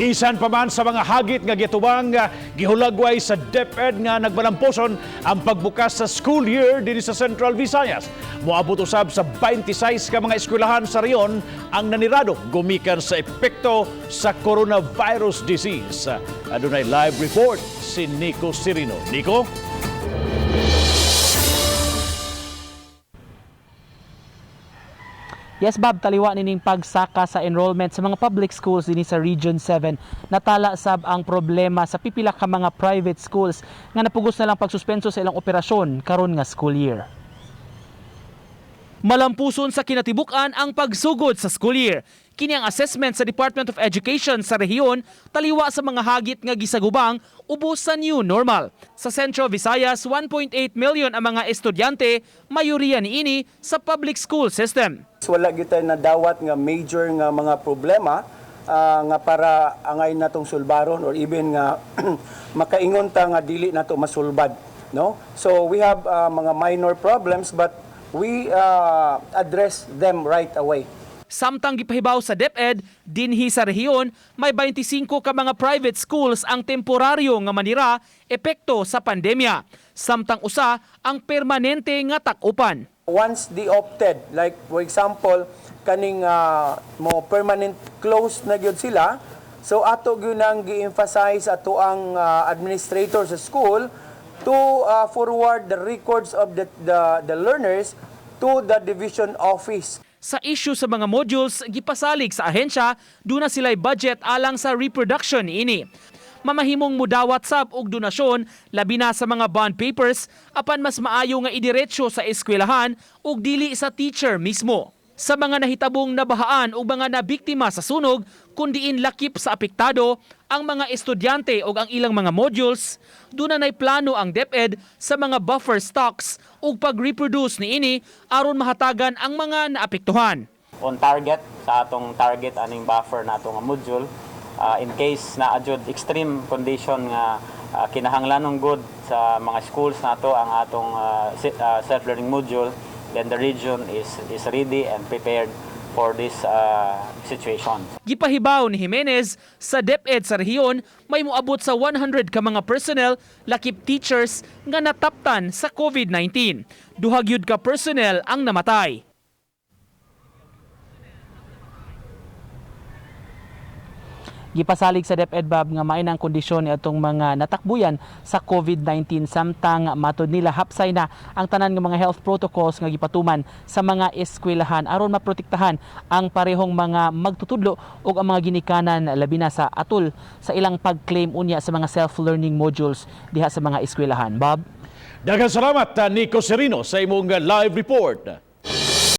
Bisan pa man sa mga hagit nga gitubang gihulagway sa DepEd nga nagmalampuson ang pagbukas sa school year dinhi sa Central Visayas. Moabot usab sa 26 ka mga eskwelahan sa riyon ang nanirado gumikan sa epekto sa coronavirus disease. Adunay live report si Nico Sirino. Nico? Yes, Bob, taliwa nining pagsaka sa enrollment sa mga public schools dinhi sa Region 7. Natala sab ang problema sa pipila ka mga private schools nga napugos na lang pagsuspenso sa ilang operasyon karon nga school year. Malampuson sa kinatibuk-an ang pagsugod sa school year. Kini ang assessment sa Department of Education sa rehiyon taliwa sa mga hagit nga gisagubang ubos sa new normal. Sa Central Visayas, 1.8 million ang mga estudyante, mayoriya niini sa public school system. Wala gyud na dawat nga major nga mga problema nga para angay natong sulbaron or even nga makaingon ta nga dili nato masulbad, no? So we have mga minor problems but we address them right away. Samtang gipahibaw sa DepEd, dinhi sa rehiyon, may 25 ka mga private schools ang temporaryo nga manira epekto sa pandemya. Samtang usa ang permanente nga takupan. Once de-opted, like for example, kaning mo permanent closed na gyud sila, so ato gyud nang gi-emphasize ato ang administrator sa school to forward the records of the learners to the division office. Sa issue sa mga modules, gipasalig sa ahensya, doon na sila'y budget alang sa reproduction ini. Mamahimong mudawat sab og donasyon, labi na sa mga bond papers, apan mas maayo nga idiretso sa eskwelahan ug dili sa teacher mismo. Sa mga nahitabong nabahaan o mga nabiktima sa sunog, kundiin lakip sa apektado ang mga estudyante o ang ilang mga modules, doon na plano ang DepEd sa mga buffer stocks o pag-reproduce ni ini aron mahatagan ang mga naapektuhan. On target sa atong target aning buffer na atong module, in case na adjud extreme condition nga kinahanglanong good sa mga schools nato ang atong self-learning module, then the region is ready and prepared for this situation. Gipahibaw ni Jimenez sa DepEd sa rehiyon may moabot sa 100 ka mga personnel lakip teachers nga nataptan sa COVID-19. Duha gyud ka personnel ang namatay. Gipasalig sa DepEd, Bob, nga main ang kondisyon ni atong mga natakbuyan sa COVID-19 samtang matod nila hapsay na ang tanan ng mga health protocols nga gipatuman sa mga eskwelahan aron maprotektahan ang parehong mga magtutudlo ug ang mga ginikanan labi na sa atul sa ilang pag-claim unya sa mga self-learning modules diha sa mga eskwelahan. Bob? Daghang salamat Nico Sirino sa imong live report.